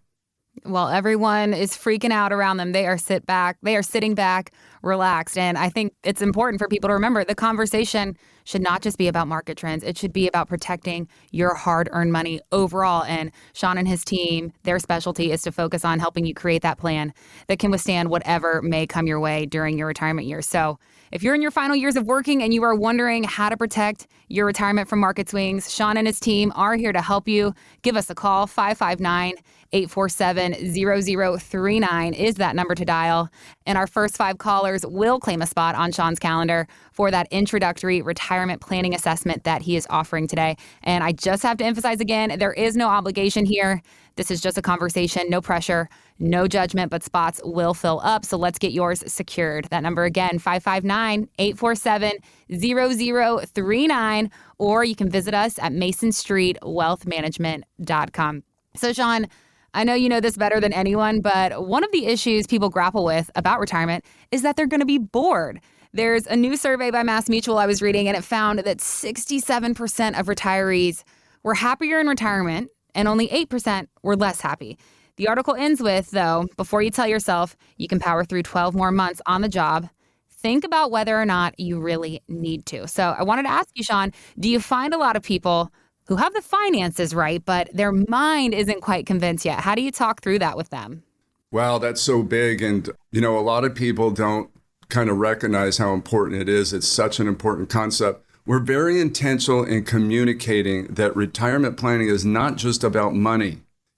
Well, everyone is freaking out around them. They are sitting back, relaxed. And I think it's important for people to remember the conversation should not just be about market trends. It should be about protecting your hard-earned money overall. And Sean and his team, their specialty is to focus on helping you create that plan that can withstand whatever may come your way during your retirement years. So if you're in your final years of working and you are wondering how to protect your retirement from market swings, Sean and his team are here to help you. Give us a call. 559-847-0039 is that number to dial. And our first 5 callers will claim a spot on Sean's calendar for that introductory retirement planning assessment that he is offering today. And I just have to emphasize again, there is no obligation here. This is just a conversation, no pressure, no judgment, but spots will fill up. So let's get yours secured. That number again, 559-847-0039, or you can visit us at masonstreetwealthmanagement.com. So Sean, I know you know this better than anyone, but one of the issues people grapple with about retirement is that they're going to be bored. There's a new survey by MassMutual I was reading, and it found that 67% of retirees were happier in retirement and only 8% were less happy. The article ends with, though, before you tell yourself you can power through 12 more months on the job, think about whether or not you really need to. So I wanted to ask you, Sean, do you find a lot of people who have the finances right, but their mind isn't quite convinced yet? How do you talk through that with them? Wow, that's so big. And, a lot of people don't kind of recognize how important it is. It's such an important concept. We're very intentional in communicating that retirement planning is not just about money.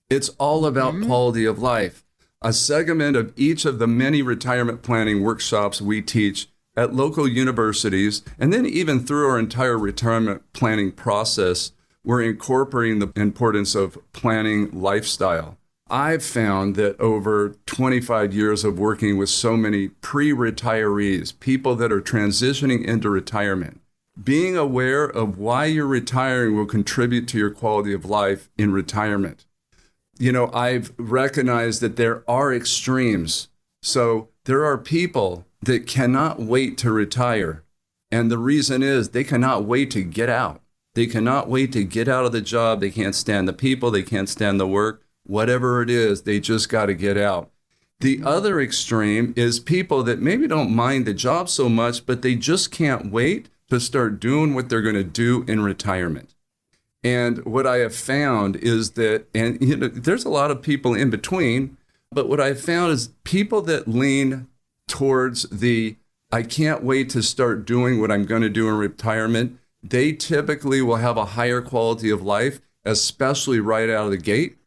It's all about quality of life. A segment of each of the many retirement planning workshops we teach at local universities, and then even through our entire retirement planning process, we're incorporating the importance of planning lifestyle. I've found that over 25 years of working with so many pre-retirees, people that are transitioning into retirement, being aware of why you're retiring will contribute to your quality of life in retirement. I've recognized that there are extremes. So there are people that cannot wait to retire. And the reason is they cannot wait to get out. They cannot wait to get out of the job. They can't stand the people. They can't stand the work. Whatever it is, they just got to get out. The other extreme is people that maybe don't mind the job so much, but they just can't wait to start doing what they're going to do in retirement. And what I have found is that, and there's a lot of people in between, but what I've found is people that lean towards I can't wait to start doing what I'm going to do in retirement, they typically will have a higher quality of life, especially right out of the gate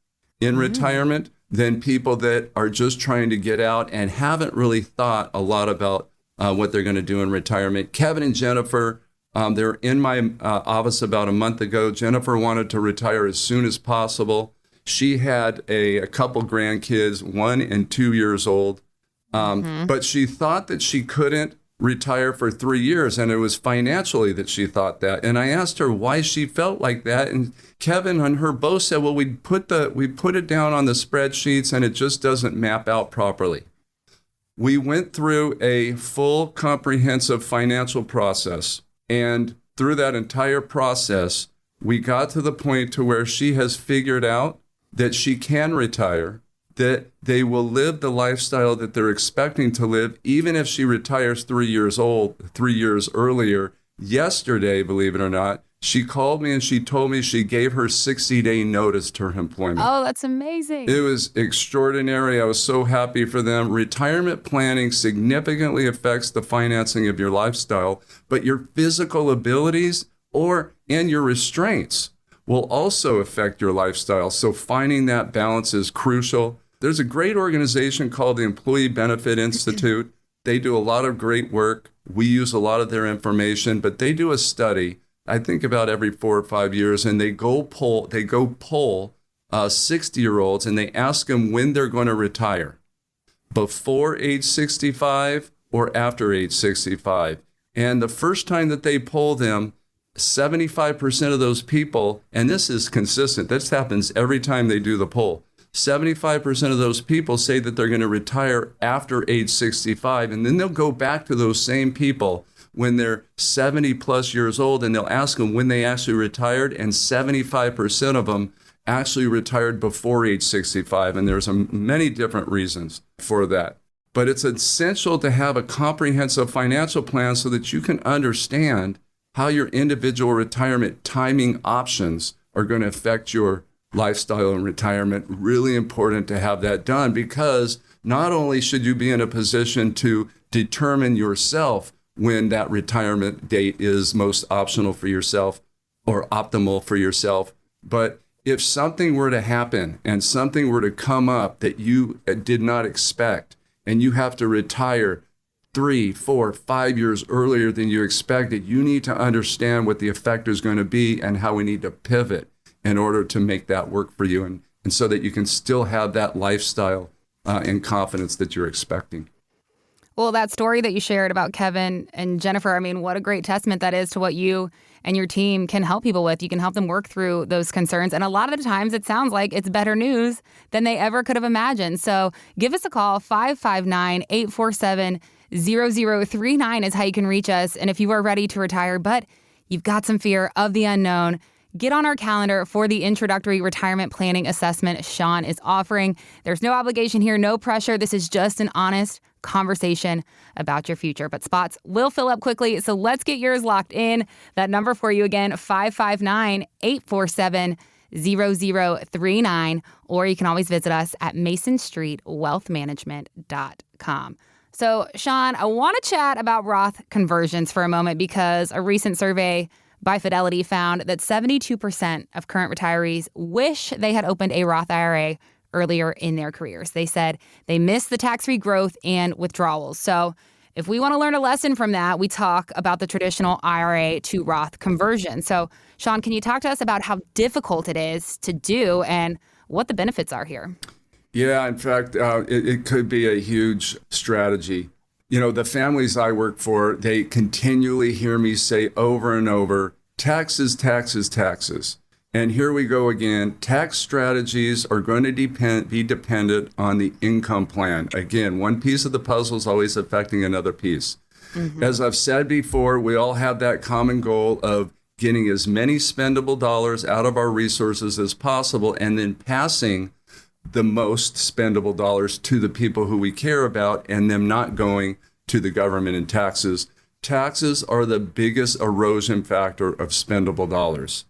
in retirement, than people that are just trying to get out and haven't really thought a lot about what they're going to do in retirement. Kevin and Jennifer, they're in my office about a month ago. Jennifer wanted to retire as soon as possible. She had a couple grandkids, 1 and 2 years old, but she thought that she couldn't retire for 3 years, and it was financially that she thought that. And I asked her why she felt like that, and Kevin and her both said, well, we put it down on the spreadsheets, and it just doesn't map out properly. We went through a full comprehensive financial process, and through that entire process, we got to the point to where she has figured out that she can retire, that they will live the lifestyle that they're expecting to live, even if she retires 3 years earlier. Yesterday, believe it or not, She called me and she told me she gave her 60-day notice to her employment. Oh, that's amazing. It was extraordinary. I was so happy for them. Retirement planning significantly affects the financing of your lifestyle, but your physical abilities and your restraints will also affect your lifestyle. So finding that balance is crucial. There's a great organization called the Employee Benefit Institute. They do a lot of great work. We use a lot of their information, but they do a study, I think about every 4 or 5 years, and they go poll 60-year-olds and they ask them when they're going to retire, before age 65 or after age 65. And the first time that they poll them, 75% of those people, and this is consistent, this happens every time they do the poll, 75% of those people say that they're going to retire after age 65, and then they'll go back to those same people when they're 70 plus years old, and they'll ask them when they actually retired, and 75% of them actually retired before age 65, and there's many different reasons for that. But it's essential to have a comprehensive financial plan so that you can understand how your individual retirement timing options are going to affect your lifestyle and retirement. Really important to have that done, because not only should you be in a position to determine yourself when that retirement date is most optional for yourself or optimal for yourself, but if something were to happen and something were to come up that you did not expect, and you have to retire 3, 4, 5 years earlier than you expected, you need to understand what the effect is going to be and how we need to pivot in order to make that work for you, and so that you can still have that lifestyle and confidence that you're expecting. Well, that story that you shared about Kevin and Jennifer, I mean, what a great testament that is to what you and your team can help people with. You can help them work through those concerns. And a lot of the times it sounds like it's better news than they ever could have imagined. So give us a call. 559-847-0039 is how you can reach us. And if you are ready to retire, but you've got some fear of the unknown, get on our calendar for the introductory retirement planning assessment Sean is offering. There's no obligation here, no pressure. This is just an honest conversation about your future. But spots will fill up quickly, so let's get yours locked in. That number for you again, 559-847-0039, or you can always visit us at masonstreetwealthmanagement.com. So, Sean, I want to chat about Roth conversions for a moment, because a recent survey by Fidelity found that 72% of current retirees wish they had opened a Roth IRA earlier in their careers. They said they miss the tax-free growth and withdrawals. So if we want to learn a lesson from that, we talk about the traditional IRA to Roth conversion. So, Sean, can you talk to us about how difficult it is to do and what the benefits are here? Yeah, in fact, it could be a huge strategy. You know, the families I work for, they continually hear me say over and over, taxes, taxes, taxes. And here we go again. Tax strategies are going to be dependent on the income plan. Again, one piece of the puzzle is always affecting another piece. Mm-hmm. As I've said before, we all have that common goal of getting as many spendable dollars out of our resources as possible, and then passing the most spendable dollars to the people who we care about, and them not going to the government in taxes. Taxes are the biggest erosion factor of spendable dollars.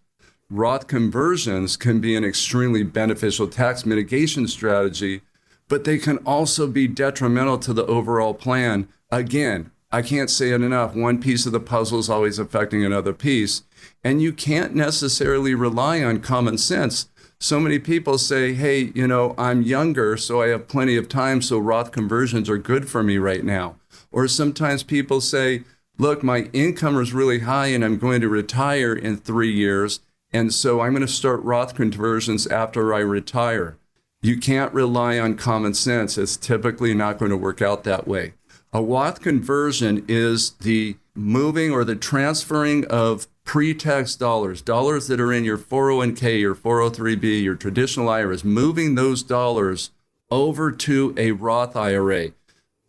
Roth conversions can be an extremely beneficial tax mitigation strategy, but they can also be detrimental to the overall plan. Again, I can't say it enough. One piece of the puzzle is always affecting another piece, and you can't necessarily rely on common sense. So many people say, hey, you know, I'm younger, so I have plenty of time, so Roth conversions are good for me right now. Or sometimes people say, look, my income is really high and I'm going to retire in 3 years, and so I'm going to start Roth conversions after I retire. You can't rely on common sense. It's typically not going to work out that way. A Roth conversion is the moving or the transferring of pre-tax dollars that are in your 401k, your 403b, your traditional IRAs, moving those dollars over to a Roth IRA.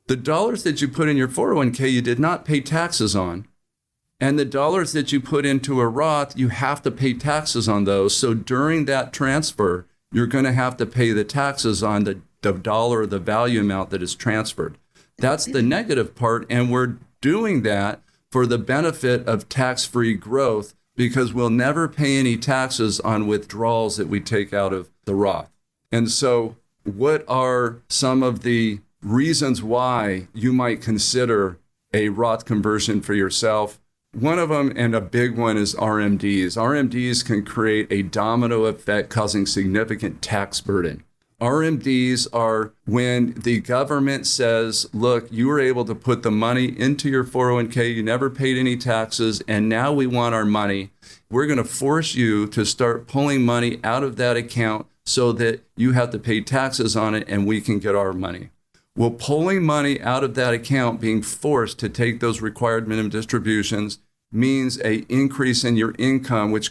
The dollars that you put in your 401k, you did not pay taxes on. And the dollars that you put into a Roth, you have to pay taxes on those. So during that transfer, you're going to have to pay the taxes on the dollar, the value amount that is transferred. That's the negative part. And we're doing that for the benefit of tax-free growth because we'll never pay any taxes on withdrawals that we take out of the Roth. And so what are some of the reasons why you might consider a Roth conversion for yourself? One of them, and a big one, is RMDs. RMDs can create a domino effect, causing significant tax burden. RMDs are when the government says, look, you were able to put the money into your 401k, you never paid any taxes, and now we want our money. We're going to force you to start pulling money out of that account so that you have to pay taxes on it and we can get our money. Well, pulling money out of that account, being forced to take those required minimum distributions, means an increase in your income, which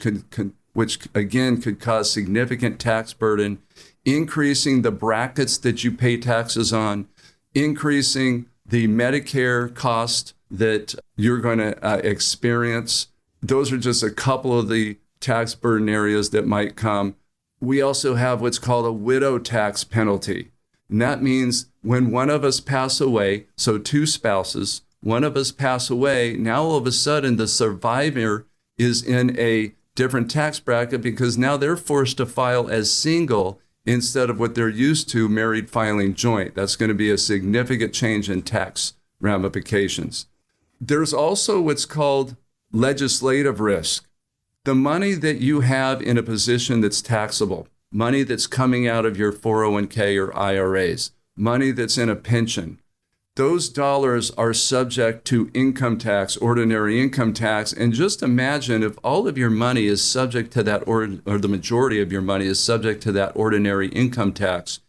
again could cause significant tax burden, increasing the brackets that you pay taxes on, increasing the Medicare cost that you're going to experience. Those are just a couple of the tax burden areas that might come. We also have what's called a widow tax penalty. And that means when one of us pass away, so two spouses, one of us pass away, now all of a sudden the survivor is in a different tax bracket because now they're forced to file as single instead of what they're used to, married filing joint. That's going to be a significant change in tax ramifications. There's also what's called legislative risk. The money that you have in a position that's taxable, money that's coming out of your 401k or IRAs, money that's in a pension, those dollars are subject to income tax, ordinary income tax. And just imagine if all of your money is subject to that, or the majority of your money is subject to that ordinary income tax.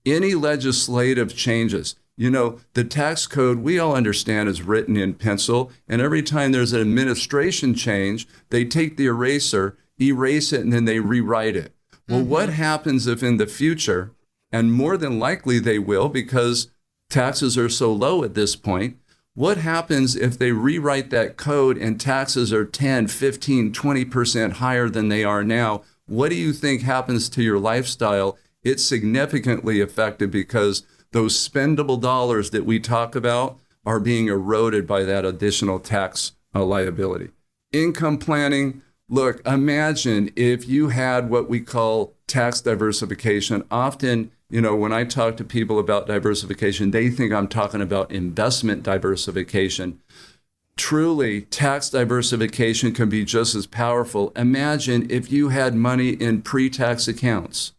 Any legislative changes, the tax code we all understand is written in pencil. And every time there's an administration change, they take the eraser, erase it, and then they rewrite it. Well, what happens if in the future, and more than likely they will because taxes are so low at this point, what happens if they rewrite that code and taxes are 10, 15, 20% higher than they are now? What do you think happens to your lifestyle? It's significantly affected because those spendable dollars that we talk about are being eroded by that additional tax liability. Income planning. Look, imagine if you had what we call tax diversification. Often, when I talk to people about diversification, they think I'm talking about investment diversification. Truly, tax diversification can be just as powerful. Imagine if you had money in pre-tax accounts,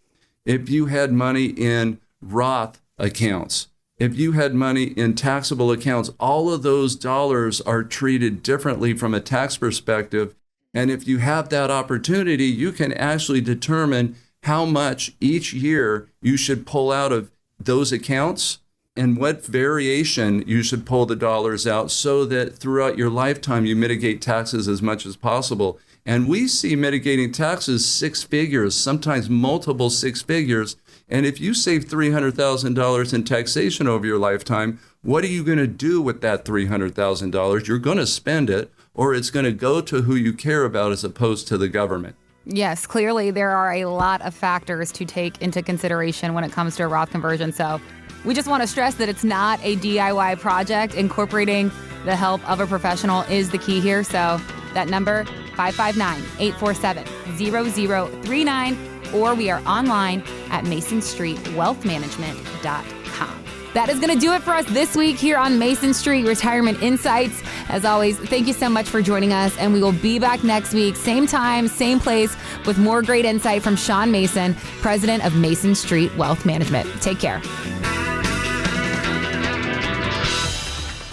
if you had money in Roth accounts, if you had money in taxable accounts. All of those dollars are treated differently from a tax perspective. And if you have that opportunity, you can actually determine how much each year you should pull out of those accounts and what variation you should pull the dollars out so that throughout your lifetime you mitigate taxes as much as possible. And we see mitigating taxes 6 figures, sometimes multiple 6 figures. And if you save $300,000 in taxation over your lifetime, what are you going to do with that $300,000? You're going to spend it, or it's going to go to who you care about as opposed to the government. Yes, clearly there are a lot of factors to take into consideration when it comes to a Roth conversion. So we just want to stress that it's not a DIY project. Incorporating the help of a professional is the key here. So that number, 559-847-0039, or we are online at masonstreetwealthmanagement.com. That is going to do it for us this week here on Mason Street Retirement Insights. As always, thank you so much for joining us, and we will be back next week, same time, same place, with more great insight from Sean Mason, president of Mason Street Wealth Management. Take care.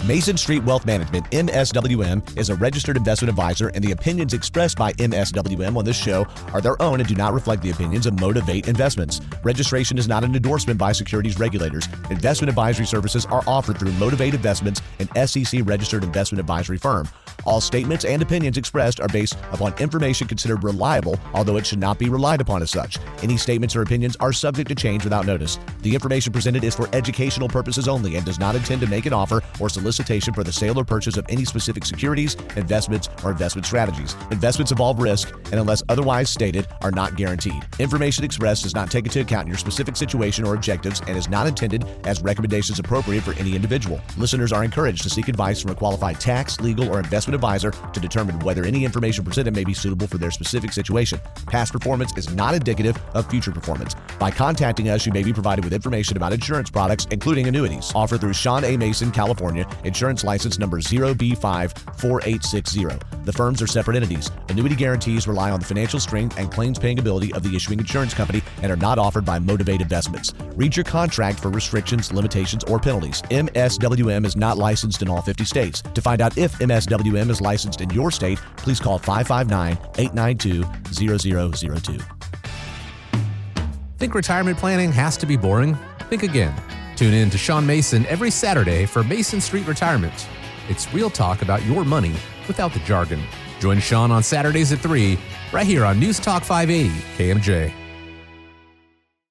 Mason Street Wealth Management, MSWM, is a registered investment advisor, and the opinions expressed by MSWM on this show are their own and do not reflect the opinions of Motivate Investments. Registration is not an endorsement by securities regulators. Investment advisory services are offered through Motivate Investments, an SEC-registered investment advisory firm. All statements and opinions expressed are based upon information considered reliable, although it should not be relied upon as such. Any statements or opinions are subject to change without notice. The information presented is for educational purposes only and does not intend to make an offer or solicitation for the sale or purchase of any specific securities, investments, or investment strategies. Investments involve risk and, unless otherwise stated, are not guaranteed. Information expressed does not take into account your specific situation or objectives and is not intended as recommendations appropriate for any individual. Listeners are encouraged to seek advice from a qualified tax, legal, or investment investment advisor to determine whether any information presented may be suitable for their specific situation. Past performance is not indicative of future performance. By contacting us, you may be provided with information about insurance products, including annuities. Offered through Sean A. Mason, California, insurance license number 0B54860. The firms are separate entities. Annuity guarantees rely on the financial strength and claims-paying ability of the issuing insurance company and are not offered by Motivate Investments. Read your contract for restrictions, limitations, or penalties. MSWM is not licensed in all 50 states. To find out if MSWM is licensed in your state, please call 559-892-0002. Think retirement planning has to be boring? Think again. Tune in to Sean Mason every Saturday for Mason Street Retirement. It's real talk about your money without the jargon. Join Sean on Saturdays at 3, right here on News Talk 580 KMJ.